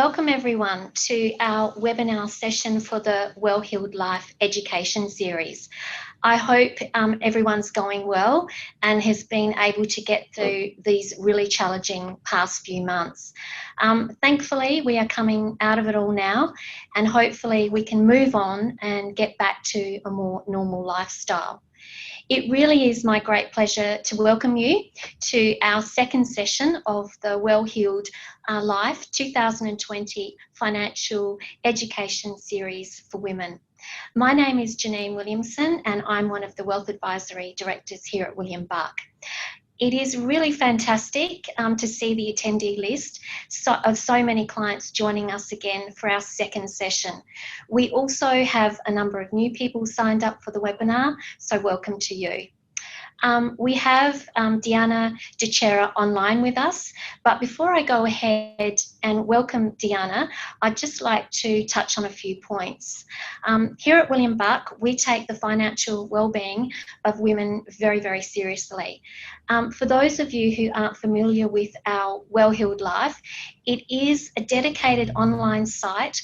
Welcome everyone to our webinar session for the Well-Heeled Life Education Series. I hope everyone's going well and has been able to get through these really challenging past few months. Thankfully, we are coming out of it all now, and hopefully we can move on and get back to a more normal lifestyle. It really is my great pleasure to welcome you to our second session of the Well-Heeled Life 2020 Financial Education Series for Women. My name is Janine Williamson and I'm one of the Wealth Advisory Directors here at William Buck. It is really fantastic to see the attendee list of so many clients joining us again for our second session. We also have a number of new people signed up for the webinar, so welcome to you. We have Diana Dichiera online with us, but before I go ahead and welcome Diana, I'd just like to touch on a few points. Here at William Buck, we take the financial wellbeing of women very, very seriously. For those of you who aren't familiar with our Well-Heeled Life, it is a dedicated online site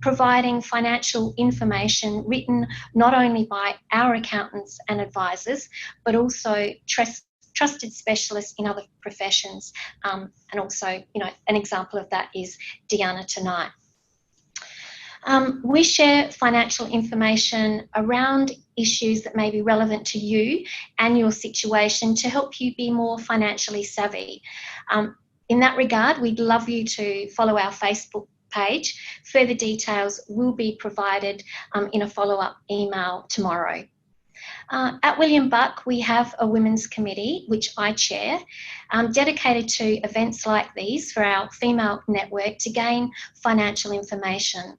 providing financial information written not only by our accountants and advisors, but also trusted specialists in other professions. And also, an example of that is Diana tonight. We share financial information around issues that may be relevant to you and your situation to help you be more financially savvy. In that regard, we'd love you to follow our Facebook page. Further details will be provided in a follow-up email tomorrow. At William Buck, we have a women's committee, which I chair, dedicated to events like these for our female network to gain financial information.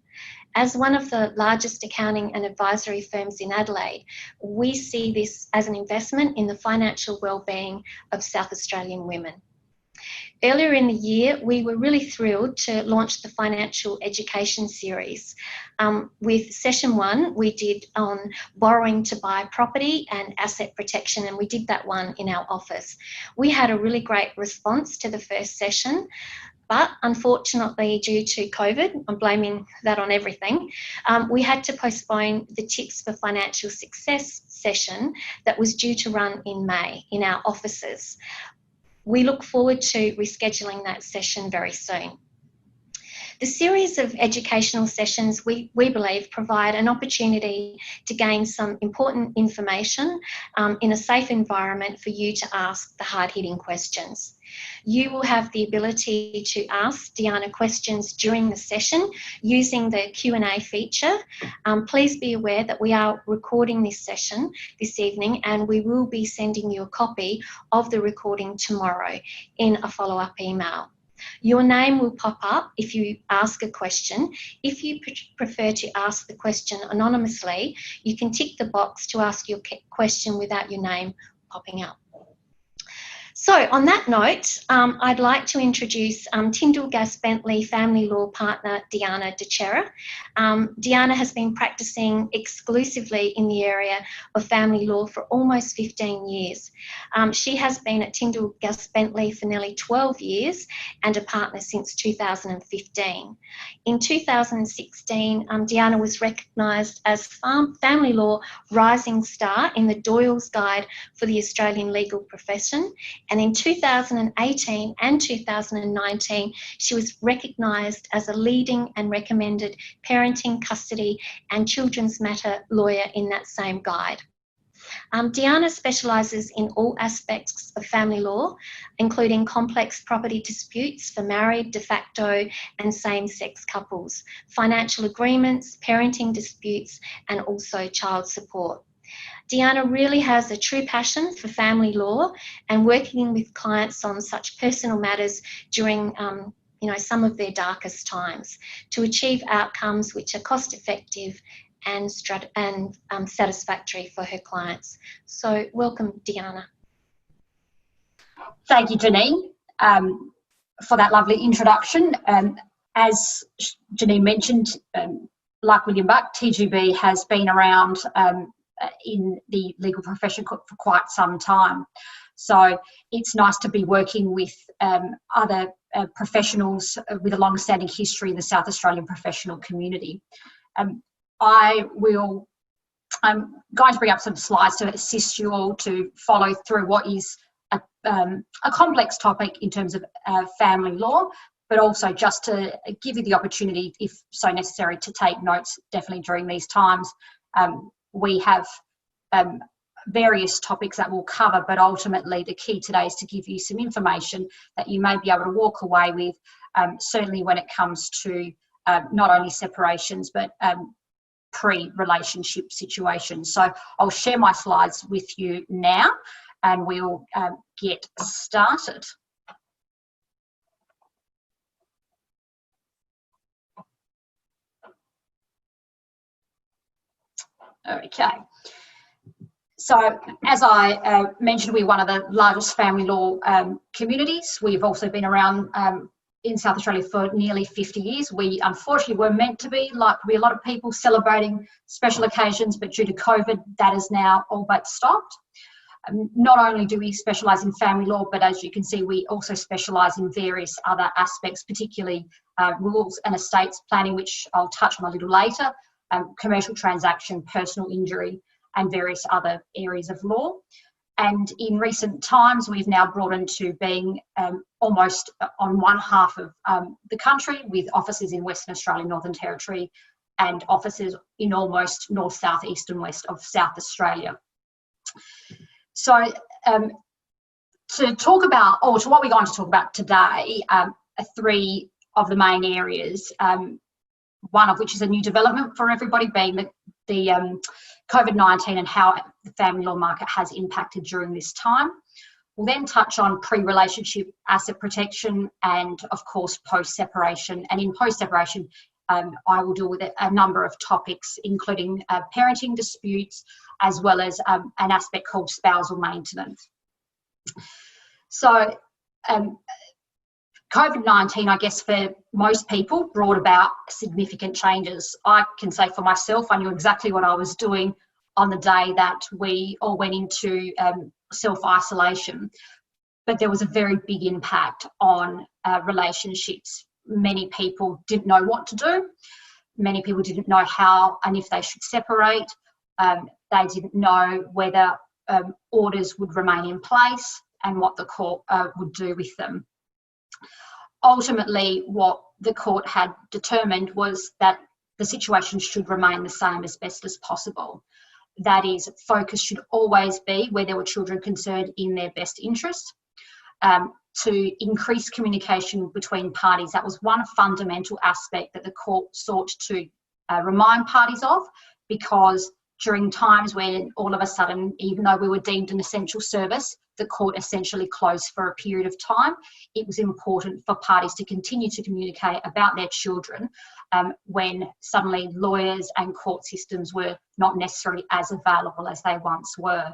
As one of the largest accounting and advisory firms in Adelaide, we see this as an investment in the financial wellbeing of South Australian women. Earlier in the year, we were really thrilled to launch the Financial Education Series. With session 1, we did on borrowing to buy property and asset protection, and we did that one in our office. We had a really great response to the first session, but unfortunately, due to COVID, I'm blaming that on everything, we had to postpone the Tips for Financial Success session that was due to run in May in our offices. We look forward to rescheduling that session very soon. The series of educational sessions, we believe, provide an opportunity to gain some important information in a safe environment for you to ask the hard-hitting questions. You will have the ability to ask Diana questions during the session using the Q&A feature. Please be aware that we are recording this session this evening and we will be sending you a copy of the recording tomorrow in a follow-up email. Your name will pop up if you ask a question. If you prefer to ask the question anonymously, you can tick the box to ask your question without your name popping up. So on that note, I'd like to introduce Tindall Gask Bentley family law partner Diana Dichiera. Diana has been practicing exclusively in the area of family law for almost 15 years. She has been at Tindall Gask Bentley for nearly 12 years and a partner since 2015. In 2016, Diana was recognised as Family Law Rising Star in the Doyle's Guide for the Australian Legal Profession. And in 2018 and 2019, she was recognised as a leading and recommended parenting, custody and children's matter lawyer in that same guide. Diana specialises in all aspects of family law, including complex property disputes for married, de facto and same-sex couples, financial agreements, parenting disputes and also child support. Diana really has a true passion for family law and working with clients on such personal matters during some of their darkest times to achieve outcomes which are cost-effective and satisfactory for her clients. So welcome, Diana. Thank you, Janine, for that lovely introduction. As Janine mentioned, like William Buck, TGB has been around in the legal profession for quite some time. So it's nice to be working with other professionals with a long-standing history in the South Australian professional community. I'm going to bring up some slides to assist you all to follow through what is a complex topic in terms of family law, but also just to give you the opportunity, if so necessary, to take notes definitely during these times. We have various topics that we'll cover, but ultimately the key today is to give you some information that you may be able to walk away with, certainly when it comes to not only separations, but pre-relationship situations. So I'll share my slides with you now and we'll get started. Okay. So as I mentioned, we're one of the largest family law communities. We've also been around in South Australia for nearly 50 years. We unfortunately were meant to be, like a lot of people, celebrating special occasions, but due to COVID, that is now all but stopped. Not only do we specialise in family law, but as you can see, we also specialise in various other aspects, particularly wills and estates planning, which I'll touch on a little later, commercial transaction, personal injury, and various other areas of law. And in recent times, we've now brought into being almost on one half of the country, with offices in Western Australia, Northern Territory, and offices in almost north, south, east and west of South Australia. So to talk about, or to what we're going to talk about today, are three of the main areas, one of which is a new development for everybody, being the COVID-19 and how the family law market has impacted during this time. We'll then touch on pre-relationship asset protection and, of course, post-separation. And in post-separation, I will deal with a number of topics, including parenting disputes, as well as an aspect called spousal maintenance. So COVID-19, I guess, for most people, brought about significant changes. I can say for myself, I knew exactly what I was doing on the day that we all went into self-isolation, but there was a very big impact on relationships. Many people didn't know what to do. Many people didn't know how and if they should separate. They didn't know whether orders would remain in place and what the court would do with them. Ultimately, what the court had determined was that the situation should remain the same as best as possible. That is, focus should always be where there were children concerned in their best interest. To increase communication between parties, that was one fundamental aspect that the court sought to remind parties of, because during times when all of a sudden, even though we were deemed an essential service, the court essentially closed for a period of time, it was important for parties to continue to communicate about their children when suddenly lawyers and court systems were not necessarily as available as they once were.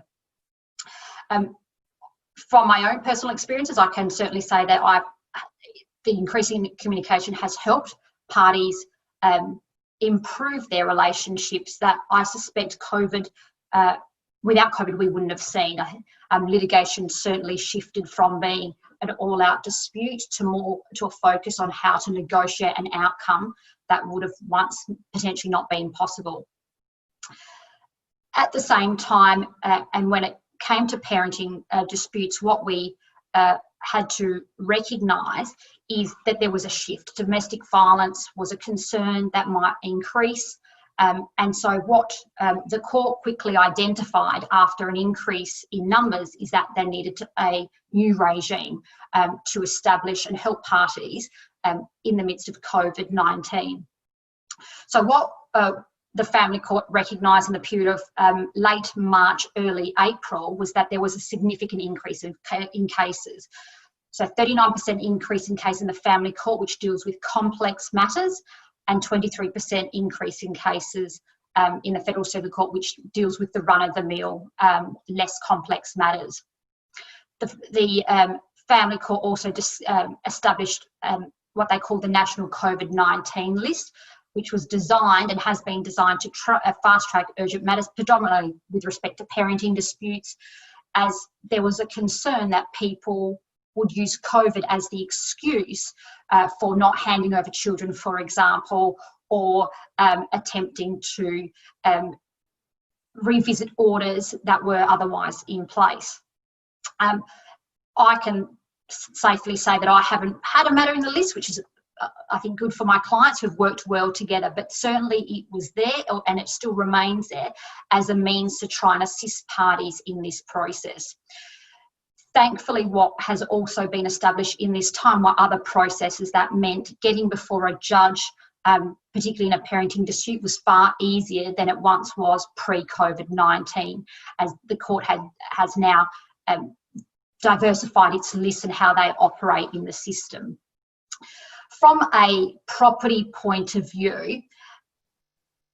From my own personal experiences, I can certainly say that the increasing communication has helped parties improve their relationships that I suspect without COVID we wouldn't have seen. Litigation certainly shifted from being an all-out dispute to a focus on how to negotiate an outcome that would have once potentially not been possible. At the same time, and when it came to parenting disputes, what we had to recognise is that there was a shift. Domestic violence was a concern that might increase. And so what the court quickly identified after an increase in numbers is that they needed a new regime to establish and help parties in the midst of COVID-19. So what the family court recognised in the period of late March, early April, was that there was a significant increase in cases. So 39% increase in cases in the family court, which deals with complex matters, and 23% increase in cases in the Federal Circuit Court, which deals with the run-of-the-mill, less complex matters. The family court also established what they call the National COVID-19 List, which was designed and has been designed to fast-track urgent matters, predominantly with respect to parenting disputes, as there was a concern that people would use COVID as the excuse for not handing over children, for example, or attempting to revisit orders that were otherwise in place. I can safely say that I haven't had a matter in the list, which is I think good for my clients who've worked well together, but certainly it was there and it still remains there as a means to try and assist parties in this process. Thankfully, what has also been established in this time were other processes that meant getting before a judge, particularly in a parenting dispute, was far easier than it once was pre-COVID-19, as the court has now diversified its list and how they operate in the system. From a property point of view,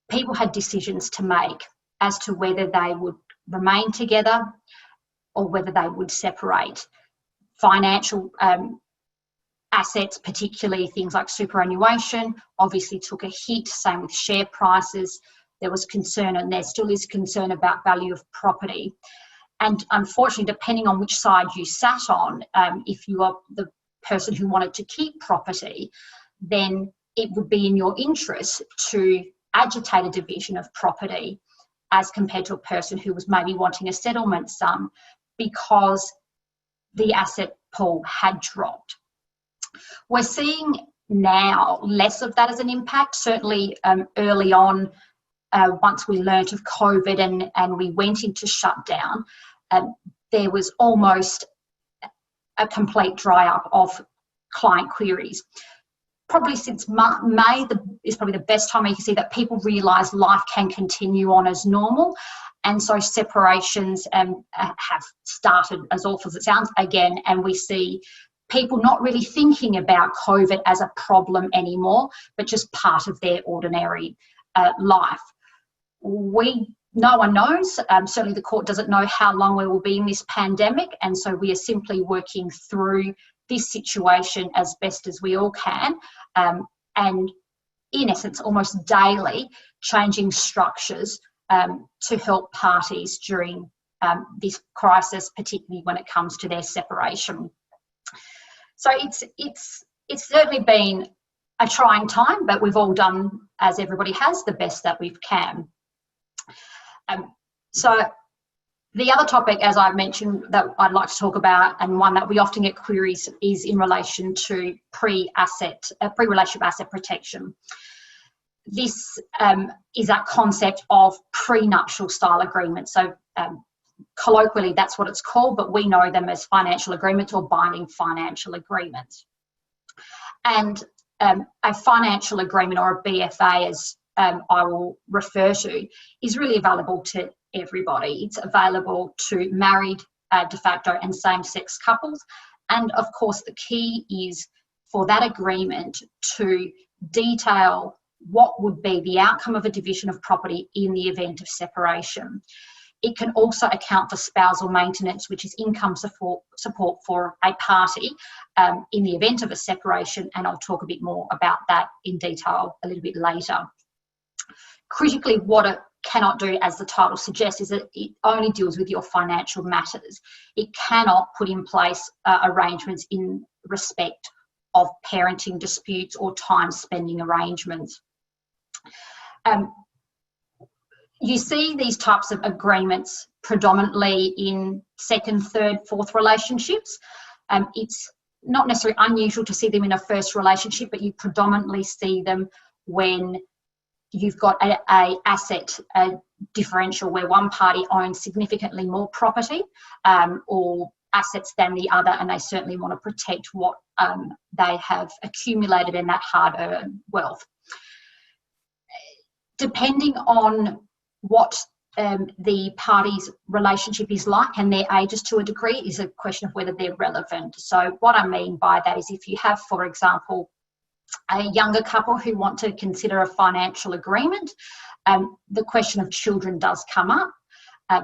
people had decisions to make as to whether they would remain together or whether they would separate. Financial assets, particularly things like superannuation, obviously took a hit, same with share prices. There was concern, and there still is concern, about value of property. And unfortunately, depending on which side you sat on, if you are the person who wanted to keep property, then it would be in your interest to agitate a division of property as compared to a person who was maybe wanting a settlement sum because the asset pool had dropped. We're seeing now less of that as an impact. Certainly early on, once we learnt of COVID and we went into shutdown, there was almost a complete dry up of client queries. Probably since May is probably the best time you can see that people realise life can continue on as normal, and so separations have started, as awful as it sounds, again, and we see people not really thinking about COVID as a problem anymore, but just part of their ordinary life. No one knows, certainly the court doesn't know how long we will be in this pandemic, and so we are simply working through this situation as best as we all can, and in essence almost daily changing structures to help parties during this crisis, particularly when it comes to their separation. So it's certainly been a trying time, but we've all done, as everybody has, the best that we can. So the other topic, as I mentioned, that I'd like to talk about, and one that we often get queries, is in relation to pre-relationship asset protection. This is that concept of prenuptial style agreements. So colloquially, that's what it's called, but we know them as financial agreements or binding financial agreements. And a financial agreement, or a BFA, as I will refer to, is really available to everybody. It's available to married, de facto and same-sex couples. And of course, the key is for that agreement to detail what would be the outcome of a division of property in the event of separation. It can also account for spousal maintenance, which is income support for a party in the event of a separation, and I'll talk a bit more about that in detail a little bit later. Critically, what it cannot do, as the title suggests, is that it only deals with your financial matters. It cannot put in place arrangements in respect of parenting disputes or time spending arrangements. You see these types of agreements predominantly in second, third, fourth relationships. It's not necessarily unusual to see them in a first relationship, but you predominantly see them when you've got a asset differential where one party owns significantly more property or assets than the other, and they certainly want to protect what they have accumulated in that hard-earned wealth. Depending on what the parties' relationship is like and their ages to a degree is a question of whether they're relevant. So what I mean by that is if you have, for example, a younger couple who want to consider a financial agreement, the question of children does come up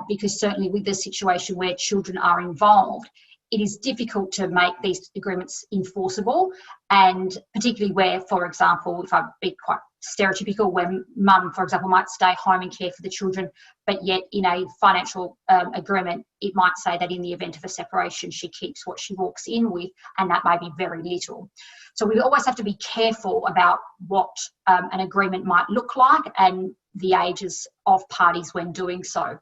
because certainly with the situation where children are involved, it is difficult to make these agreements enforceable, and particularly where, for example, if I be quite stereotypical, where mum, for example, might stay home and care for the children, but yet in a financial agreement, it might say that in the event of a separation, she keeps what she walks in with, and that may be very little. So we always have to be careful about what an agreement might look like and the ages of parties when doing so.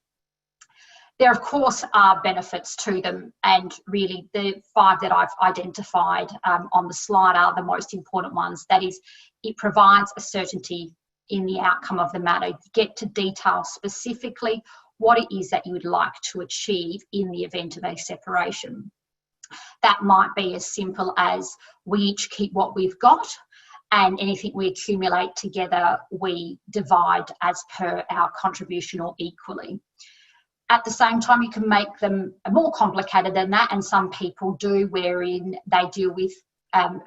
There, of course, are benefits to them, and really the 5 that I've identified on the slide are the most important ones. That is, it provides a certainty in the outcome of the matter. Get to detail specifically what it is that you would like to achieve in the event of a separation. That might be as simple as we each keep what we've got, and anything we accumulate together we divide as per our contribution or equally. At the same time, you can make them more complicated than that, and some people do, wherein they deal with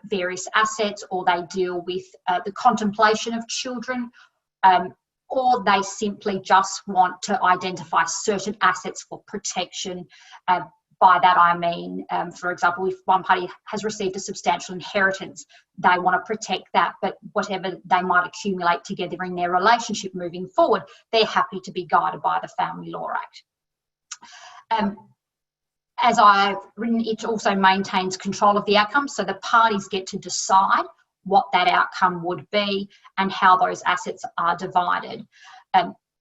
various assets, or they deal with the contemplation of children, or they simply just want to identify certain assets for protection. By that I mean, for example, if one party has received a substantial inheritance, they want to protect that, but whatever they might accumulate together in their relationship moving forward, they're happy to be guided by the Family Law Act. As I've written, it also maintains control of the outcome, so the parties get to decide what that outcome would be and how those assets are divided.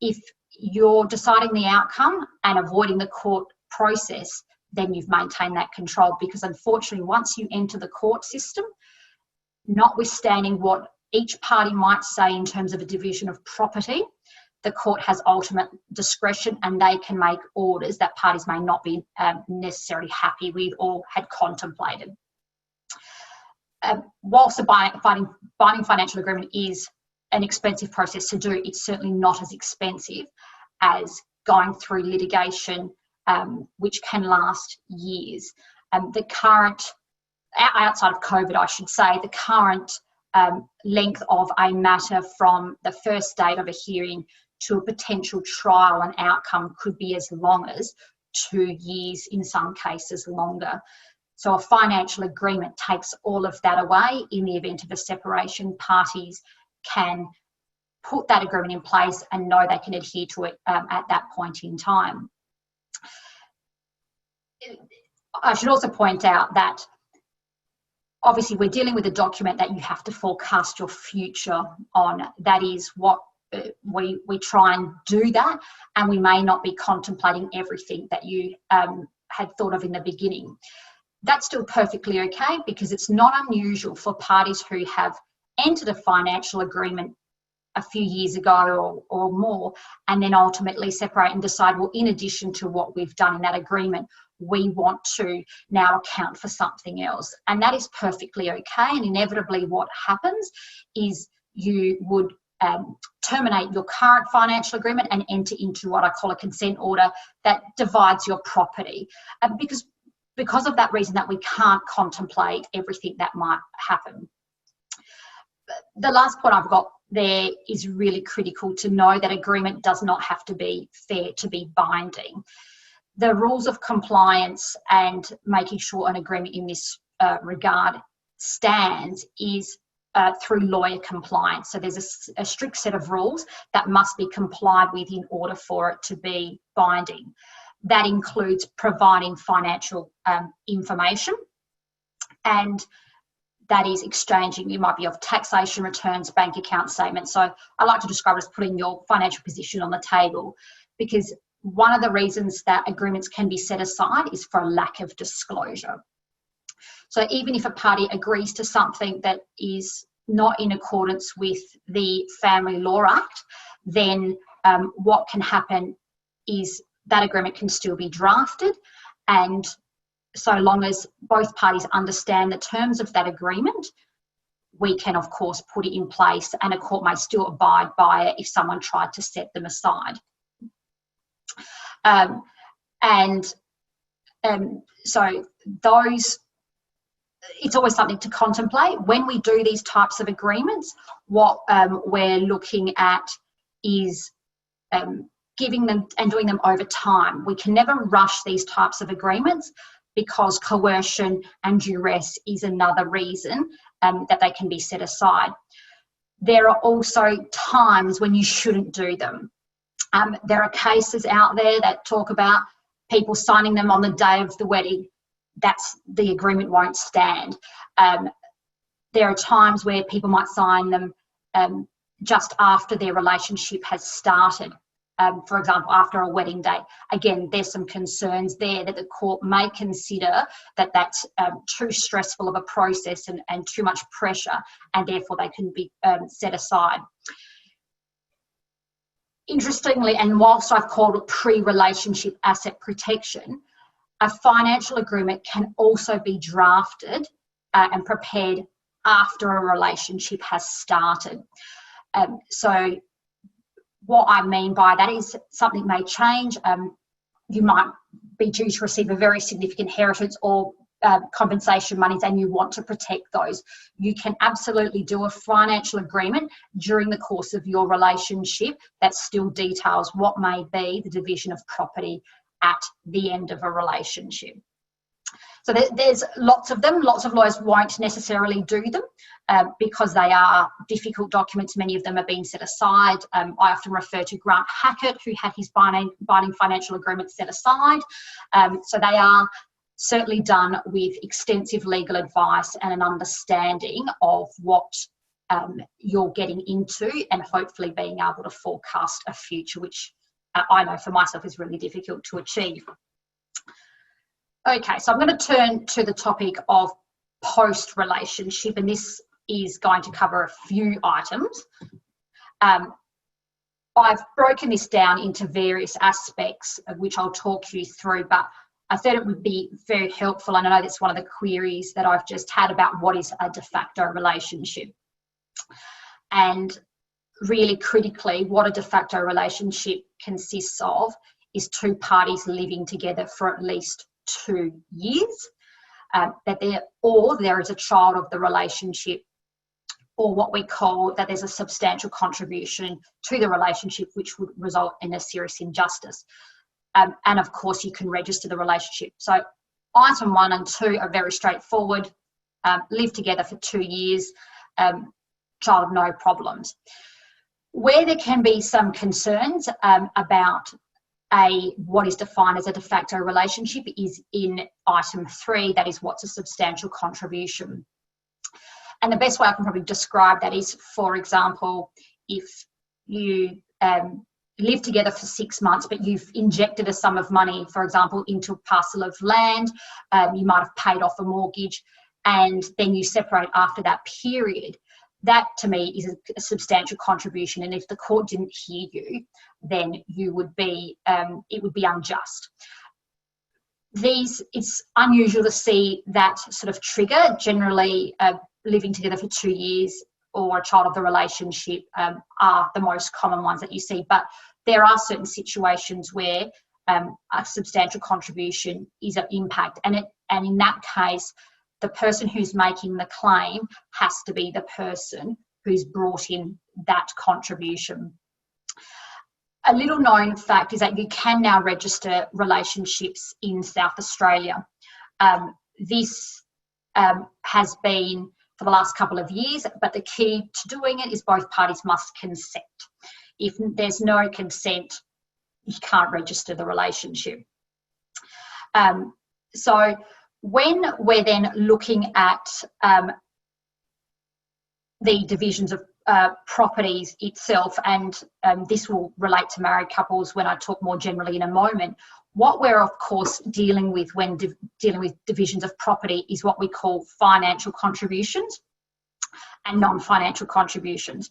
If you're deciding the outcome and avoiding the court process, then you've maintained that control, because unfortunately, once you enter the court system, notwithstanding what each party might say in terms of a division of property, the court has ultimate discretion, and they can make orders that parties may not be necessarily happy with or had contemplated. Whilst a binding financial agreement is an expensive process to do, it's certainly not as expensive as going through litigation, which can last years. The current, outside of COVID, I should say, the current length of a matter from the first date of a hearing to a potential trial and outcome could be as long as 2 years, in some cases longer. So a financial agreement takes all of that away. In the event of a separation, parties can put that agreement in place and know they can adhere to it at that point in time. I should also point out that obviously we're dealing with a document that you have to forecast your future on. That is what we try and do that, and we may not be contemplating everything that you had thought of in the beginning. That's still perfectly okay, because it's not unusual for parties who have entered a financial agreement a few years ago or more, and then ultimately separate and decide, well, in addition to what we've done in that agreement, we want to now account for something else. And that is perfectly okay. And inevitably what happens is you would terminate your current financial agreement and enter into what I call a consent order that divides your property. Because of that reason, that we can't contemplate everything that might happen. The last point I've got there is really critical to know, that agreement does not have to be fair to be binding. The rules of compliance and making sure an agreement in this regard stands is through lawyer compliance. So there's a strict set of rules that must be complied with in order for it to be binding. That includes providing financial information, and that is exchanging, you might be of taxation returns, bank account statements. So I like to describe it as putting your financial position on the table, because one of the reasons that agreements can be set aside is for a lack of disclosure. So even if a party agrees to something that is not in accordance with the Family Law Act, then what can happen is that agreement can still be drafted, and so long as both parties understand the terms of that agreement, we can of course put it in place, and a court may still abide by it if someone tried to set them aside. So those, it's always something to contemplate. When we do these types of agreements, what we're looking at is giving them and doing them over time. We can never rush these types of agreements, because coercion and duress is another reason that they can be set aside. there are also times when you shouldn't do them. There are cases out there that talk about people signing them on the day of the wedding. The agreement won't stand. There are times where people might sign them just after their relationship has started. For example, after a wedding day. Again, there's some concerns there that the court may consider that that's too stressful of a process and too much pressure, and therefore they can be set aside. Interestingly, and whilst I've called it pre-relationship asset protection, a financial agreement can also be drafted and prepared after a relationship has started. So what I mean by that is something may change. You might be due to receive a very significant inheritance or compensation monies, and you want to protect those. You can absolutely do a financial agreement during the course of your relationship that still details what may be the division of property at the end of a relationship. So there's lots of them. Lots of lawyers won't necessarily do them because they are difficult documents. Many of them are being set aside. I often refer to Grant Hackett, who had his binding financial agreement set aside. So they are certainly done with extensive legal advice and an understanding of what you're getting into, and hopefully being able to forecast a future, which I know for myself is really difficult to achieve. Okay, so I'm going to turn to the topic of post-relationship, and this is going to cover a few items. I've broken this down into various aspects of which I'll talk you through, but I thought it would be very helpful, and I know that's one of the queries that I've just had about what is a de facto relationship. And really critically, what a de facto relationship consists of is two parties living together for at least 2 years, that there is a child of the relationship, or what we call that there's a substantial contribution to the relationship which would result in a serious injustice. And of course, you can register the relationship. So item 1 and 2 are very straightforward. Live together for 2 years, child of no problems. Where there can be some concerns about what is defined as a de facto relationship is in item 3, that is, what's a substantial contribution. And the best way I can probably describe that is, for example, if you live together for 6 months, but you've injected a sum of money, for example, into a parcel of land, you might have paid off a mortgage, and then you separate after that period. That, to me, is a substantial contribution, and if the court didn't hear you, then you would be, it would be unjust. It's unusual to see that sort of trigger. Generally, living together for 2 years or a child of the relationship are the most common ones that you see, but there are certain situations where a substantial contribution is an impact, and in that case, the person who's making the claim has to be the person who's brought in that contribution. A little known fact is that you can now register relationships in South Australia. This has been for the last couple of years, but the key to doing it is both parties must consent. If there's no consent, you can't register the relationship. So when we're then looking at the divisions of properties itself, and this will relate to married couples when I talk more generally in a moment, what we're of course dealing with when dealing with divisions of property is what we call financial contributions and non-financial contributions.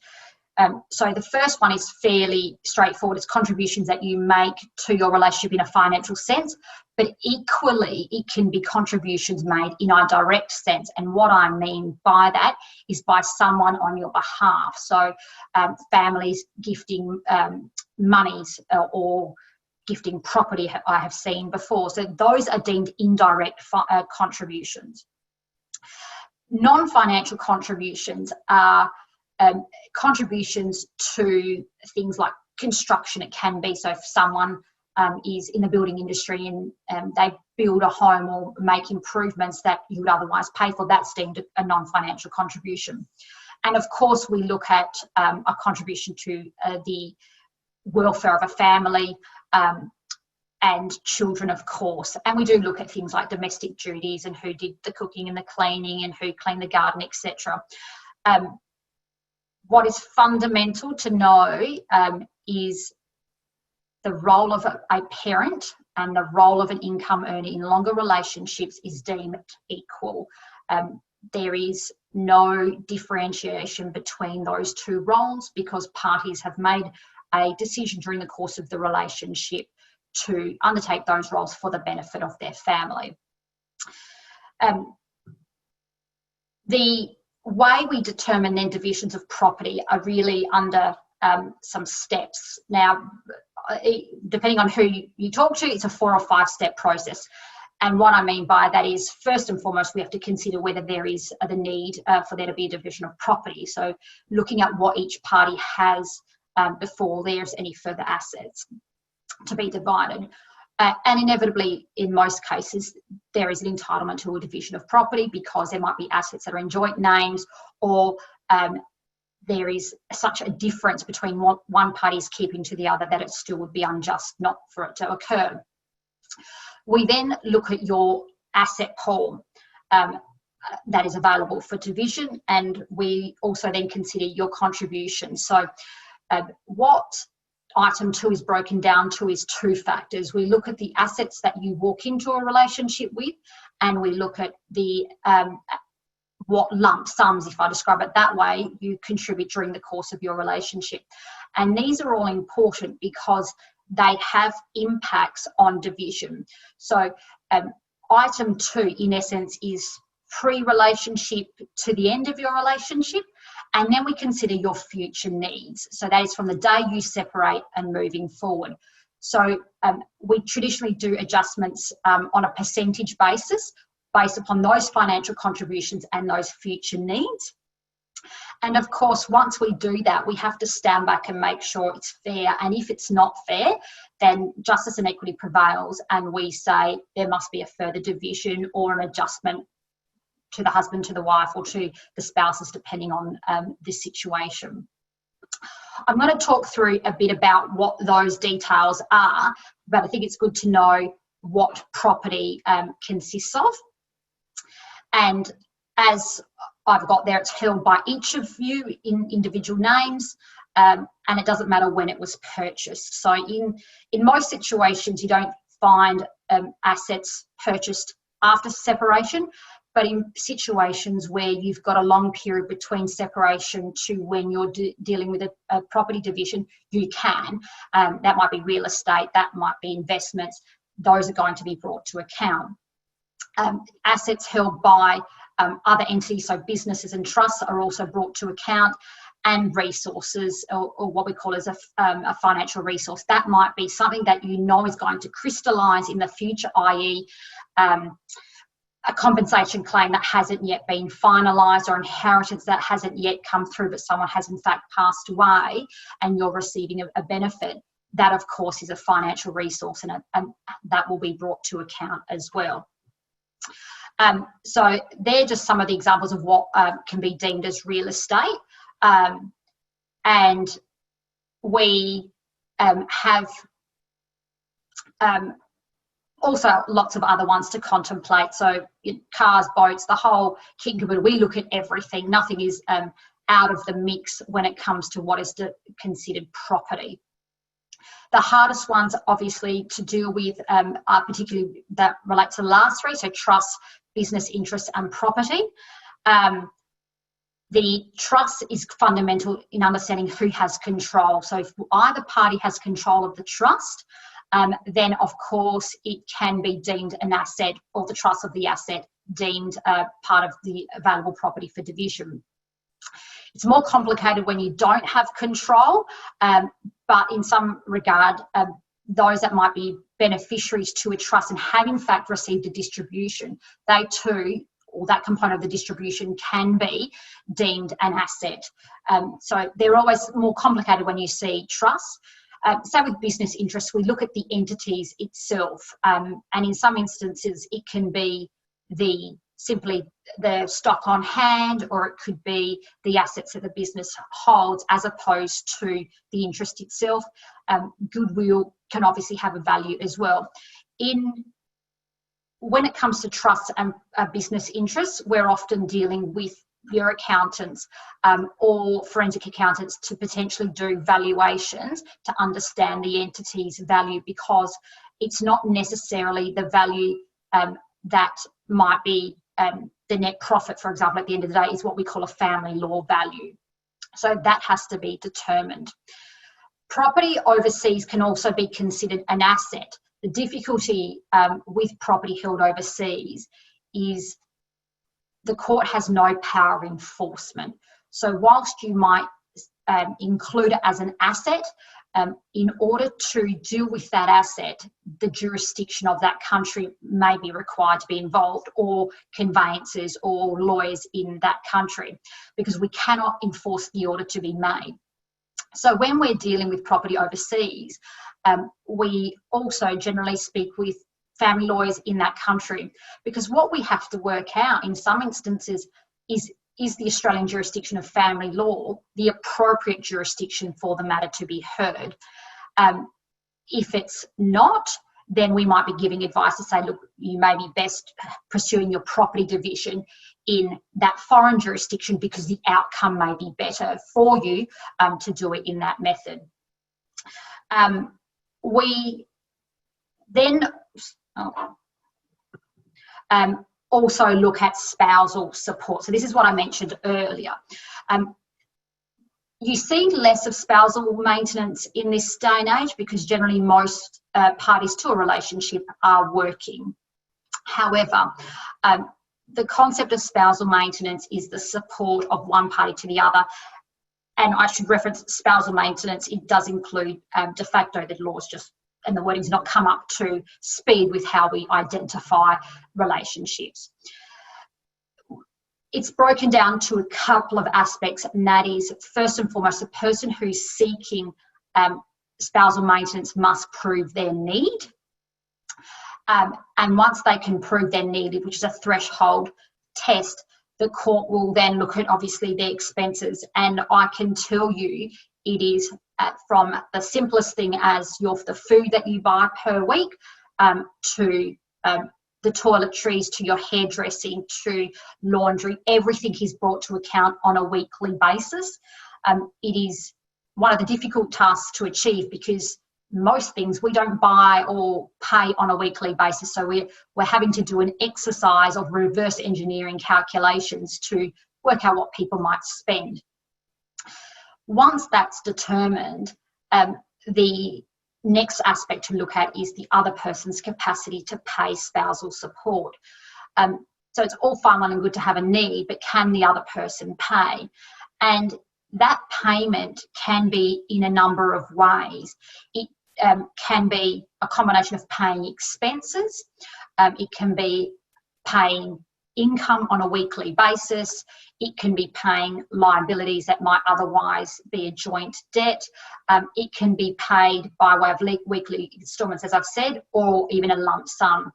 So the first one is fairly straightforward. It's contributions that you make to your relationship in a financial sense, but equally it can be contributions made in a direct sense. And what I mean by that is by someone on your behalf. So families gifting monies or gifting property, I have seen before. So those are deemed indirect contributions. Non-financial contributions are contributions to things like construction. It can be, so if someone is in the building industry and they build a home or make improvements that you would otherwise pay for, that's deemed a non-financial contribution. And of course, we look at a contribution to the welfare of a family and children, of course. And we do look at things like domestic duties and who did the cooking and the cleaning and who cleaned the garden, etc. What is fundamental to know is the role of a parent and the role of an income earner in longer relationships is deemed equal. There is no differentiation between those two roles because parties have made a decision during the course of the relationship to undertake those roles for the benefit of their family. The way we determine then divisions of property are really under some steps. Now, depending on who you talk to, it's a 4 or 5 step process. And what I mean by that is, first and foremost, we have to consider whether there is the need for there to be a division of property. So looking at what each party has before there's any further assets to be divided. And inevitably, in most cases, there is an entitlement to a division of property because there might be assets that are in joint names, or there is such a difference between what one party is keeping to the other that it still would be unjust not for it to occur. We then look at your asset pool that is available for division, and we also then consider your contribution. So what item 2 is broken down to is 2 factors. We look at the assets that you walk into a relationship with, and we look at the what lump sums, if I describe it that way, you contribute during the course of your relationship. And these are all important because they have impacts on division. So item 2, in essence, is pre-relationship to the end of your relationship, and then we consider your future needs. So that is from the day you separate and moving forward. So we traditionally do adjustments on a percentage basis based upon those financial contributions and those future needs. And of course, once we do that, we have to stand back and make sure it's fair. And if it's not fair, then justice and equity prevails, and we say there must be a further division or an adjustment to the husband, to the wife, or to the spouses, depending on the situation. I'm going to talk through a bit about what those details are, but I think it's good to know what property consists of. And as I've got there, it's held by each of you in individual names, and it doesn't matter when it was purchased. So in most situations, you don't find assets purchased after separation, but in situations where you've got a long period between separation to when you're dealing with a property division, you can. That might be real estate, that might be investments. Those are going to be brought to account. Assets held by other entities, so businesses and trusts, are also brought to account, and resources, or what we call as a financial resource. That might be something that you know is going to crystallise in the future, i.e. a compensation claim that hasn't yet been finalised, or inheritance that hasn't yet come through but someone has in fact passed away and you're receiving a benefit. That, of course, is a financial resource, and that will be brought to account as well. So they're just some of the examples of what can be deemed as real estate. And we have also lots of other ones to contemplate. So cars, boats, the whole kit and caboodle. We look at everything. Nothing is out of the mix when it comes to what is considered property. The hardest ones, obviously, to deal with are particularly that relate to the last 3, so trust, business interests, and property. The trust is fundamental in understanding who has control. So if either party has control of the trust, then of course it can be deemed an asset, or the trust of the asset deemed part of the available property for division. It's more complicated when you don't have control, but in some regard, those that might be beneficiaries to a trust and have in fact received a distribution, they too, or that component of the distribution, can be deemed an asset. So they're always more complicated when you see trusts. So with business interests, we look at the entities itself, and in some instances it can be the simply the stock on hand, or it could be the assets that the business holds as opposed to the interest itself. Goodwill can obviously have a value as well. When it comes to trusts and business interests, we're often dealing with your accountants or forensic accountants to potentially do valuations to understand the entity's value, because it's not necessarily the value that might be the net profit, for example, at the end of the day, is what we call a family law value. So that has to be determined. Property overseas can also be considered an asset. The difficulty with property held overseas is the court has no power of enforcement. So whilst you might include it as an asset, in order to deal with that asset, the jurisdiction of that country may be required to be involved, or conveyancers or lawyers in that country, because we cannot enforce the order to be made. So when we're dealing with property overseas, we also generally speak with family lawyers in that country, because what we have to work out in some instances is the Australian jurisdiction of family law the appropriate jurisdiction for the matter to be heard. If it's not, then we might be giving advice to say, look, you may be best pursuing your property division in that foreign jurisdiction, because the outcome may be better for you to do it in that method. We then also look at spousal support. So this is what I mentioned earlier. You see less of spousal maintenance in this day and age, because generally most parties to a relationship are working. However, the concept of spousal maintenance is the support of one party to the other. And I should reference spousal maintenance, it does include de facto, the laws just, and the wording's not come up to speed with how we identify relationships. It's broken down to a couple of aspects, and that is, first and foremost, the person who's seeking spousal maintenance must prove their need. And once they can prove their need, which is a threshold test, the court will then look at obviously their expenses. And I can tell you, it is from the simplest thing as the food that you buy per week, to the toiletries, to your hairdressing, to laundry. Everything is brought to account on a weekly basis. It is one of the difficult tasks to achieve, because most things we don't buy or pay on a weekly basis. So we're having to do an exercise of reverse engineering calculations to work out what people might spend. Once that's determined, the next aspect to look at is the other person's capacity to pay spousal support. So it's all fine well and good to have a need, but can the other person pay? And that payment can be in a number of ways. It can be a combination of paying expenses. It can be paying income on a weekly basis. It can be paying liabilities that might otherwise be a joint debt. It can be paid by way of weekly instalments, as I've said, or even a lump sum.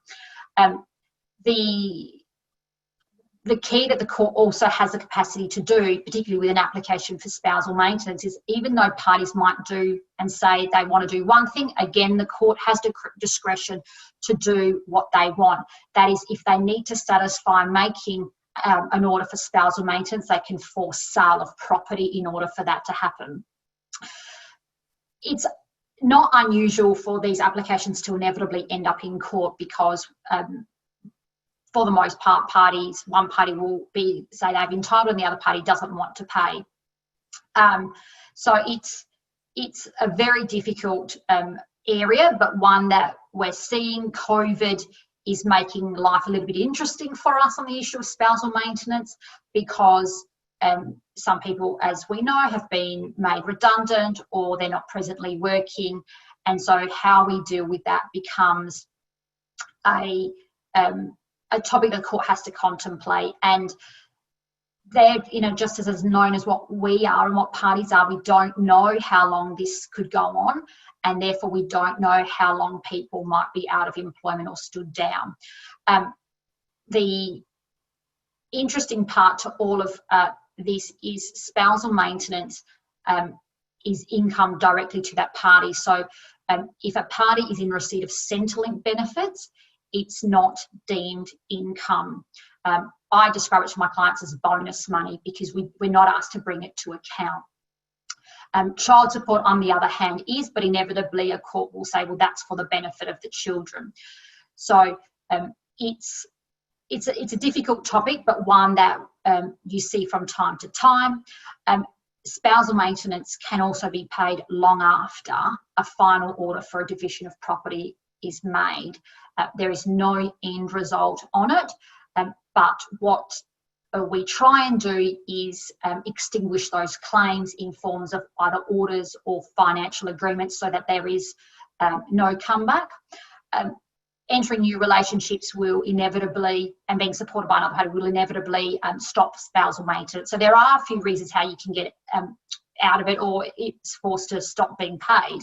The key that the court also has the capacity to do, particularly with an application for spousal maintenance, is even though parties might do and say they want to do one thing, again, the court has discretion to do what they want. That is, if they need to satisfy making an order for spousal maintenance, they can force sale of property in order for that to happen. It's not unusual for these applications to inevitably end up in court, because for the most part, one party will say they've entitled and the other party doesn't want to pay. So it's a very difficult area, but one that we're seeing. COVID is making life a little bit interesting for us on the issue of spousal maintenance, because some people, as we know, have been made redundant or they're not presently working. And so how we deal with that becomes a topic the court has to contemplate. And they're, just as known as what we are and what parties are, we don't know how long this could go on, and therefore we don't know how long people might be out of employment or stood down. The interesting part to all of this is spousal maintenance is income directly to that party. So if a party is in receipt of Centrelink benefits, it's not deemed income. I describe it to my clients as bonus money because we're not asked to bring it to account. Child support, on the other hand, is, but inevitably a court will say, well, that's for the benefit of the children. So it's a difficult topic, but one that you see from time to time. Spousal maintenance can also be paid long after a final order for a division of property is made. There is no end result on it, but what we try and do is extinguish those claims in forms of either orders or financial agreements so that there is no comeback. Entering new relationships will inevitably, and being supported by another party will inevitably stop spousal maintenance. So there are a few reasons how you can get out of it, or it's forced to stop being paid.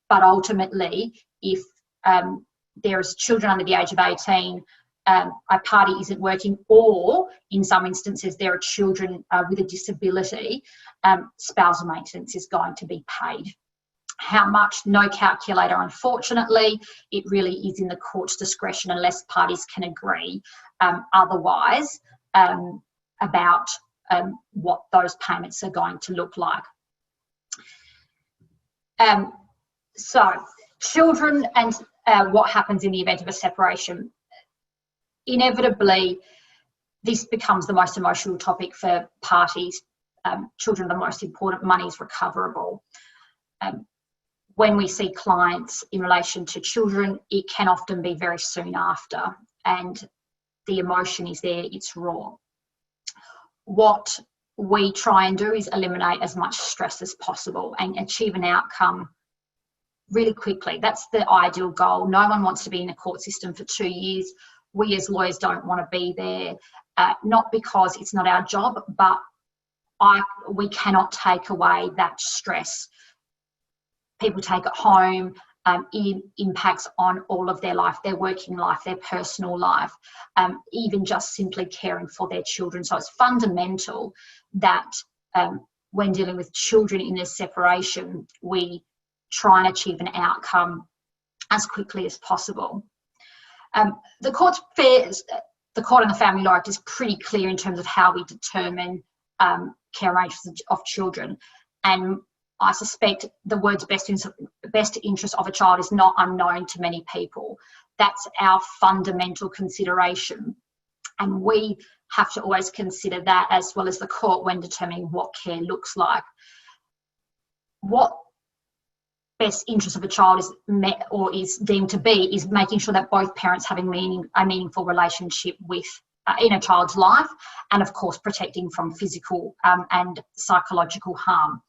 But ultimately, if there's children under the age of 18, a party isn't working, or in some instances there are children with a disability, spousal maintenance is going to be paid. How much? No calculator, unfortunately. It really is in the court's discretion unless parties can agree otherwise about what those payments are going to look like. So, children and what happens in the event of a separation. Inevitably, this becomes the most emotional topic for parties. Children are the most important, money is recoverable. When we see clients in relation to children, it can often be very soon after, and the emotion is there, it's raw. What we try and do is eliminate as much stress as possible and achieve an outcome really quickly. That's the ideal goal. No one wants to be in the court system for 2 years. We as lawyers don't want to be there, not because it's not our job, but we cannot take away that stress. People take it home, it impacts on all of their life, their working life, their personal life, even just simply caring for their children. So it's fundamental that when dealing with children in a separation, we try and achieve an outcome as quickly as possible. The Court and the Family Law Act is pretty clear in terms of how we determine care arrangements of children, and I suspect the words best interest of a child is not unknown to many people. That's our fundamental consideration. And we have to always consider that as well as the court when determining what care looks like. What best interest of a child is met or is deemed to be is making sure that both parents have a meaningful relationship with in a child's life, and of course protecting from physical and psychological harm.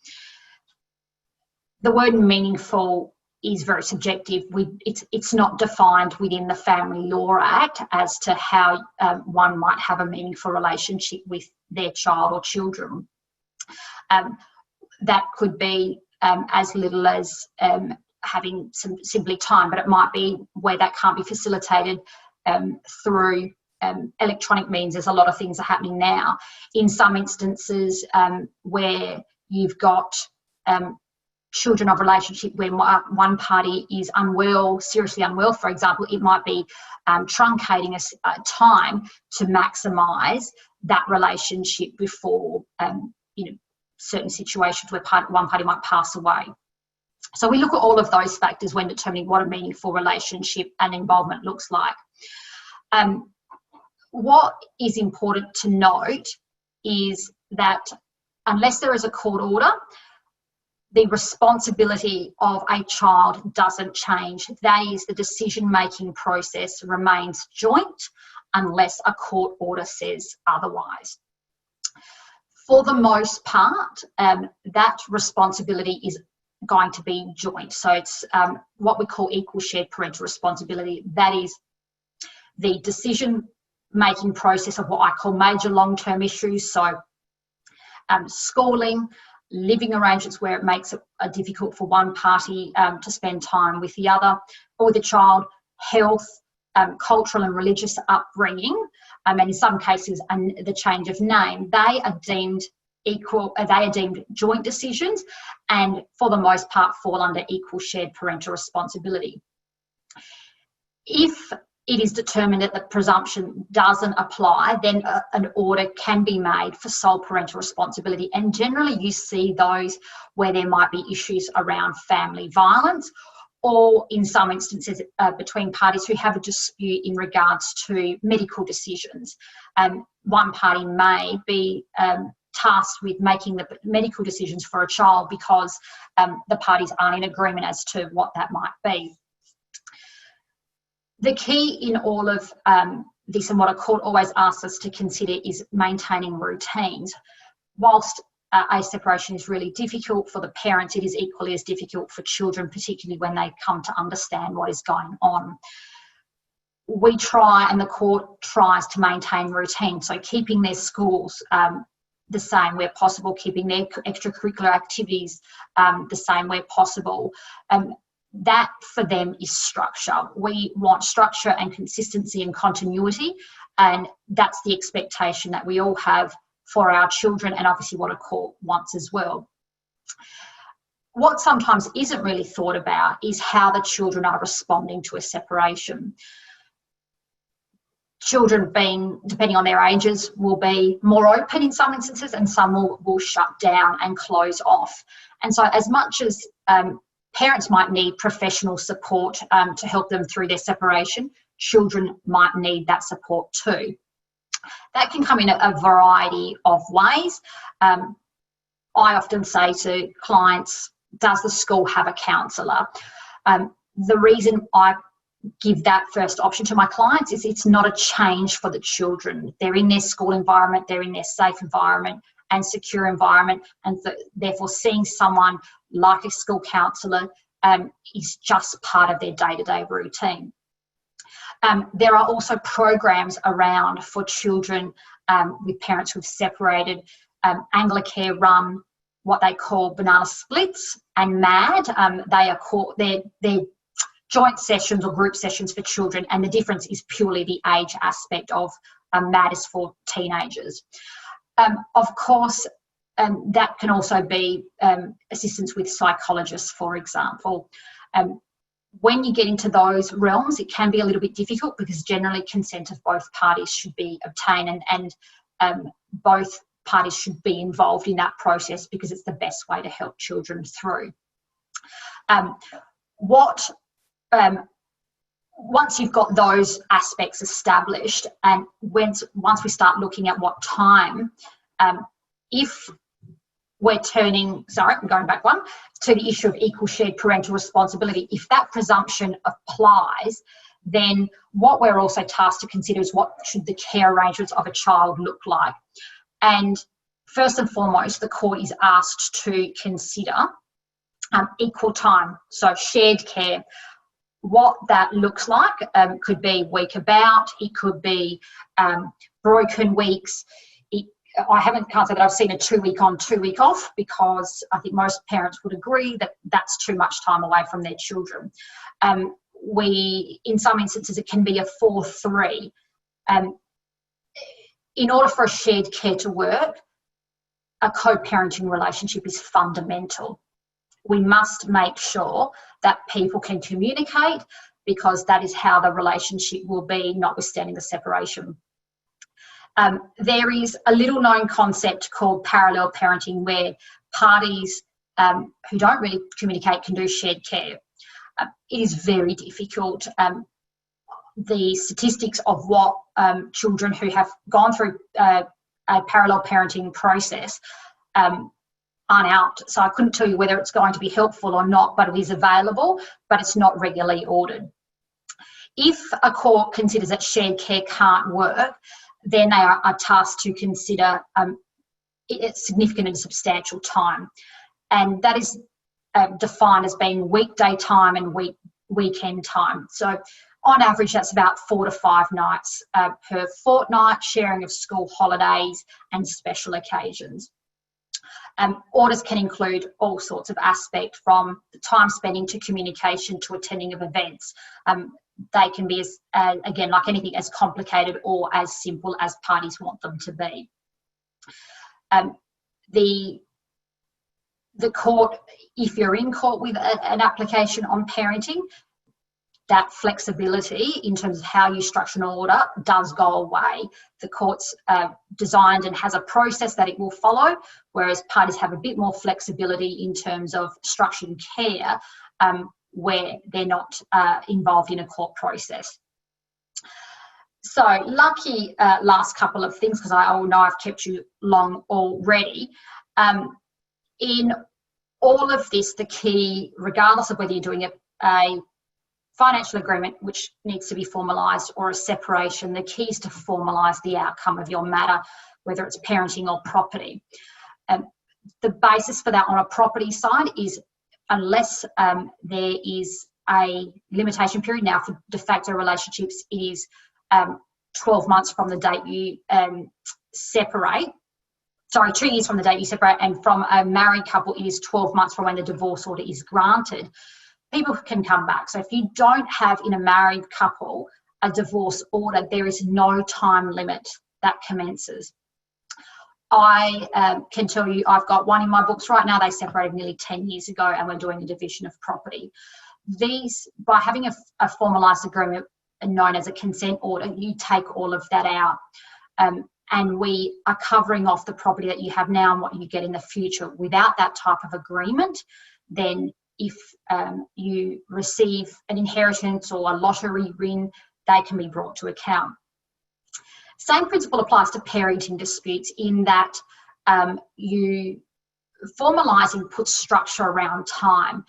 The word meaningful is very subjective. It's not defined within the Family Law Act as to how one might have a meaningful relationship with their child or children. That could be as little as having simply time, but it might be where that can't be facilitated through electronic means. There's a lot of things are happening now. In some instances where you've got children of relationship where one party is unwell, seriously unwell, for example, it might be truncating a time to maximise that relationship before certain situations where one party might pass away. So we look at all of those factors when determining what a meaningful relationship and involvement looks like. What is important to note is that unless there is a court order, the responsibility of a child doesn't change. That is, the decision-making process remains joint unless a court order says otherwise. For the most part, that responsibility is going to be joint. So it's what we call equal shared parental responsibility. That is the decision-making process of what I call major long-term issues. So schooling, living arrangements where it makes it difficult for one party to spend time with the other, or with the child, health, cultural and religious upbringing, and in some cases the change of name, they are deemed joint decisions, and for the most part fall under equal shared parental responsibility. If it is determined that the presumption doesn't apply, then an order can be made for sole parental responsibility. And generally you see those where there might be issues around family violence, or in some instances between parties who have a dispute in regards to medical decisions. One party may be tasked with making the medical decisions for a child because the parties aren't in agreement as to what that might be. The key in all of this, and what a court always asks us to consider, is maintaining routines. Whilst a separation is really difficult for the parents, it is equally as difficult for children, particularly when they come to understand what is going on. We try, and the court tries, to maintain routine, so keeping their schools the same where possible, keeping their extracurricular activities the same where possible. That for them is structure. We want structure and consistency and continuity, and that's the expectation that we all have for our children, and obviously what a court wants as well. What sometimes isn't really thought about is how the children are responding to a separation. Children, depending on their ages, will be more open in some instances, and some will shut down and close off. And so as much as parents might need professional support to help them through their separation, children might need that support too. That can come in a variety of ways. I often say to clients, does the school have a counsellor? The reason I give that first option to my clients is it's not a change for the children. They're in their school environment, they're in their safe environment and secure environment, and therefore seeing someone like a school counsellor is just part of their day-to-day routine. There are also programs around for children with parents who've separated. Anglicare run what they call banana splits and MAD. They're joint sessions or group sessions for children, and the difference is purely the age aspect of MAD is for teenagers. Of course, that can also be assistance with psychologists, for example. When you get into those realms, it can be a little bit difficult because generally consent of both parties should be obtained, and both parties should be involved in that process because it's the best way to help children through. Once you've got those aspects established, and once we start looking at what time, if we're I'm going back one, to the issue of equal shared parental responsibility, if that presumption applies, then what we're also tasked to consider is what should the care arrangements of a child look like. And first and foremost, the court is asked to consider equal time, so shared care. What that looks like could be week about, it could be broken weeks. I can't say that I've seen a 2 week on, 2 week off, because I think most parents would agree that that's too much time away from their children. In some instances, it can be a 4-3. In order for a shared care to work, a co-parenting relationship is fundamental. We must make sure that people can communicate, because that is how the relationship will be, notwithstanding the separation. There is a little known concept called parallel parenting, where parties who don't really communicate can do shared care. It is very difficult. The statistics of what children who have gone through a parallel parenting process aren't out. So I couldn't tell you whether it's going to be helpful or not, but it is available, but it's not regularly ordered. If a court considers that shared care can't work, then they are tasked to consider significant and substantial time. And that is defined as being weekday time and weekend time. So on average, that's about 4 to 5 nights per fortnight, sharing of school holidays and special occasions. Orders can include all sorts of aspects, from the time spending to communication to attending of events. they can be, as again, like anything, as complicated or as simple as parties want them to be. The court, if you're in court with an application on parenting, that flexibility in terms of how you structure an order does go away. The court's designed and has a process that it will follow, whereas parties have a bit more flexibility in terms of structuring care where they're not involved in a court process. So, lucky last couple of things, because I know I've kept you long already. In all of this, the key, regardless of whether you're doing a financial agreement, which needs to be formalised, or a separation, the key is to formalise the outcome of your matter, whether it's parenting or property. The basis for that on a property side is, unless there is a limitation period, now for de facto relationships, it is 12 months from the date you separate. Sorry, 2 years from the date you separate, and from a married couple, it is 12 months from when the divorce order is granted. People can come back. So if you don't have in a married couple a divorce order, there is no time limit that commences. I can tell you, I've got one in my books right now. They separated nearly 10 years ago, and we're doing a division of property. These, by having a formalised agreement known as a consent order, you take all of that out. And we are covering off the property that you have now and what you get in the future. Without that type of agreement, then if you receive an inheritance or a lottery win, they can be brought to account. Same principle applies to parenting disputes, in that you formalising puts structure around time.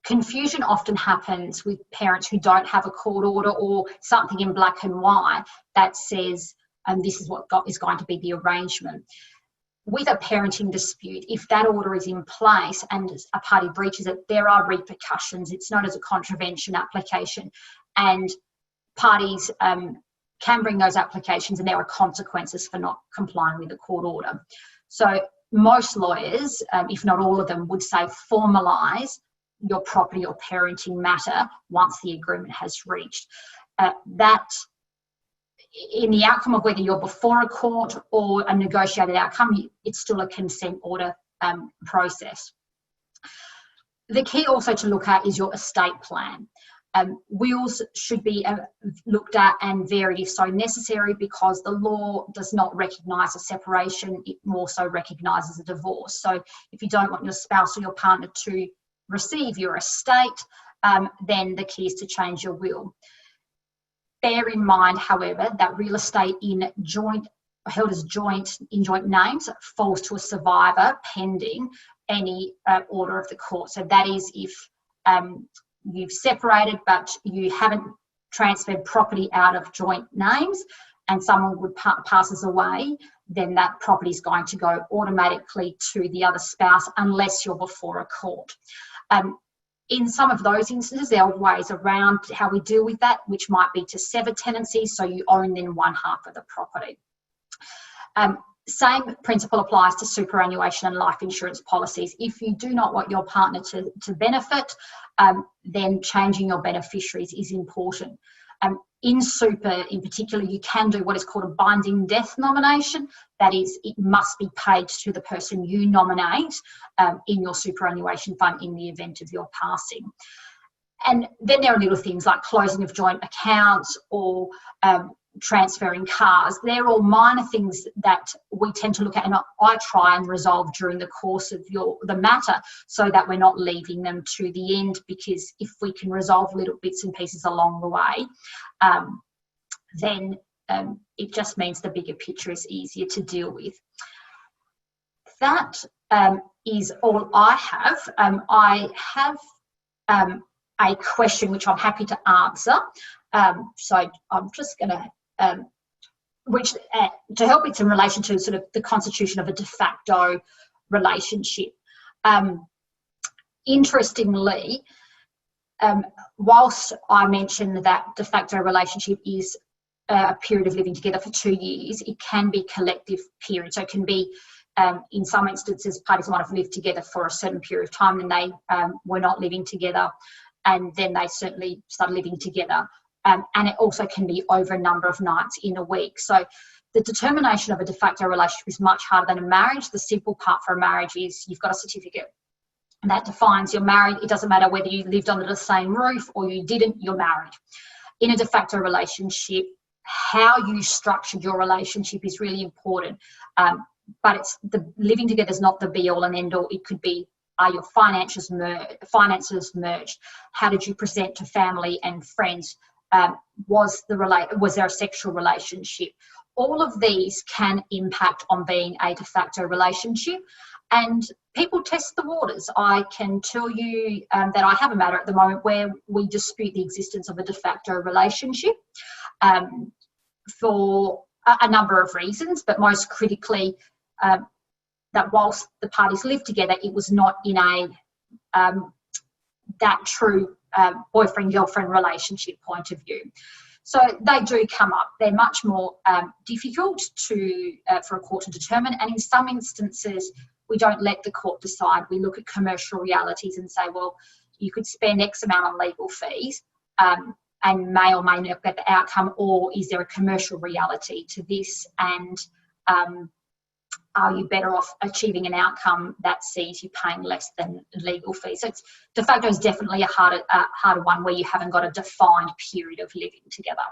Confusion often happens with parents who don't have a court order or something in black and white that says, this is what is going to be the arrangement. With a parenting dispute, if that order is in place and a party breaches it, there are repercussions. It's known as a contravention application, and parties can bring those applications, and there are consequences for not complying with the court order. So most lawyers, if not all of them, would say formalise your property or parenting matter once the agreement has reached. That, in the outcome of whether you're before a court or a negotiated outcome, it's still a consent order process. The key also to look at is your estate plan. Wills should be looked at and varied if so necessary, because the law does not recognise a separation, it more so recognises a divorce. So if you don't want your spouse or your partner to receive your estate, then the key is to change your will. Bear in mind, however, that real estate held as joint names falls to a survivor pending any order of the court. So that is if you've separated but you haven't transferred property out of joint names and someone passes away, then that property is going to go automatically to the other spouse unless you're before a court. In some of those instances, there are ways around how we deal with that, which might be to sever tenancies, so you own then one half of the property. Same principle applies to superannuation and life insurance policies. If you do not want your partner to benefit, then changing your beneficiaries is important. In super, in particular, you can do what is called a binding death nomination. That is, it must be paid to the person you nominate in your superannuation fund in the event of your passing. And then there are little things like closing of joint accounts or transferring cars. They're all minor things that we tend to look at, and I try and resolve during the course of the matter, so that we're not leaving them to the end, because if we can resolve little bits and pieces along the way, then it just means the bigger picture is easier to deal with. That is all I have. I have a question which I'm happy to answer. So I'm just going to, which to help, it's in relation to sort of the constitution of a de facto relationship. Interestingly, whilst I mentioned that de facto relationship is a period of living together for 2 years, it can be collective period. So it can be, in some instances, parties might have lived together for a certain period of time and they were not living together. and then they certainly start living together. And it also can be over a number of nights in a week. So the determination of a de facto relationship is much harder than a marriage. The simple part for a marriage is you've got a certificate and that defines you're married. It doesn't matter whether you lived under the same roof or you didn't, you're married. In a de facto relationship, how you structured your relationship is really important. But it's the living together is not the be all and end all. It could be, are your finances merged? How did you present to family and friends? Was there a sexual relationship? All of these can impact on being a de facto relationship, and people test the waters. I can tell you that I have a matter at the moment where we dispute the existence of a de facto relationship for a number of reasons, but most critically, that whilst the parties lived together, it was not in a that true boyfriend-girlfriend relationship point of view. So they do come up. They're much more difficult for a court to determine, and in some instances, we don't let the court decide. We look at commercial realities and say, well, you could spend X amount on legal fees and may or may not get the outcome, or is there a commercial reality to this, and are you better off achieving an outcome that sees you paying less than legal fees? So de facto is definitely a harder one where you haven't got a defined period of living together.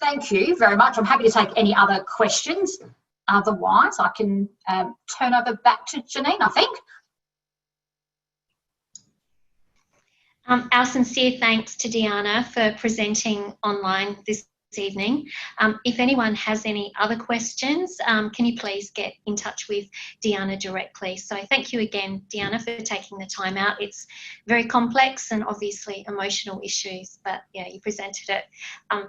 Thank you very much. I'm happy to take any other questions. Otherwise, I can turn over back to Janine, I think. Our sincere thanks to Diana for presenting online this evening. If anyone has any other questions, can you please get in touch with Diana directly? So thank you again, Diana, for taking the time out. It's very complex and obviously emotional issues, but yeah, you presented it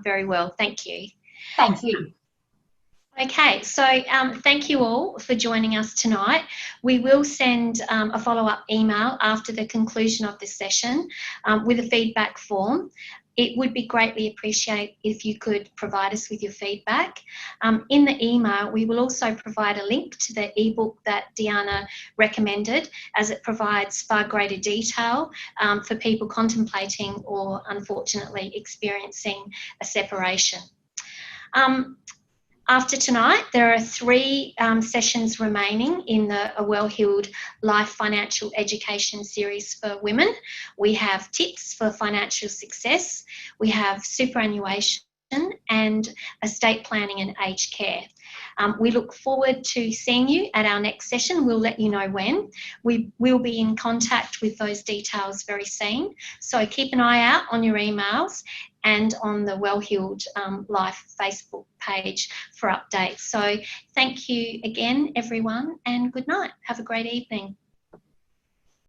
very well. Thank you. Thank you. Okay, so thank you all for joining us tonight. We will send a follow-up email after the conclusion of this session with a feedback form. It would be greatly appreciated if you could provide us with your feedback. In the email, we will also provide a link to the ebook that Diana recommended, as it provides far greater detail for people contemplating or unfortunately experiencing a separation. After tonight, there are 3 sessions remaining in the A Well-Heeled Life Financial Education series for women. We have tips for financial success, we have superannuation and estate planning and aged care. We look forward to seeing you at our next session. We'll let you know when. We will be in contact with those details very soon. So keep an eye out on your emails and on the Well-Heeled Life Facebook page for updates. So thank you again, everyone, and good night. Have a great evening.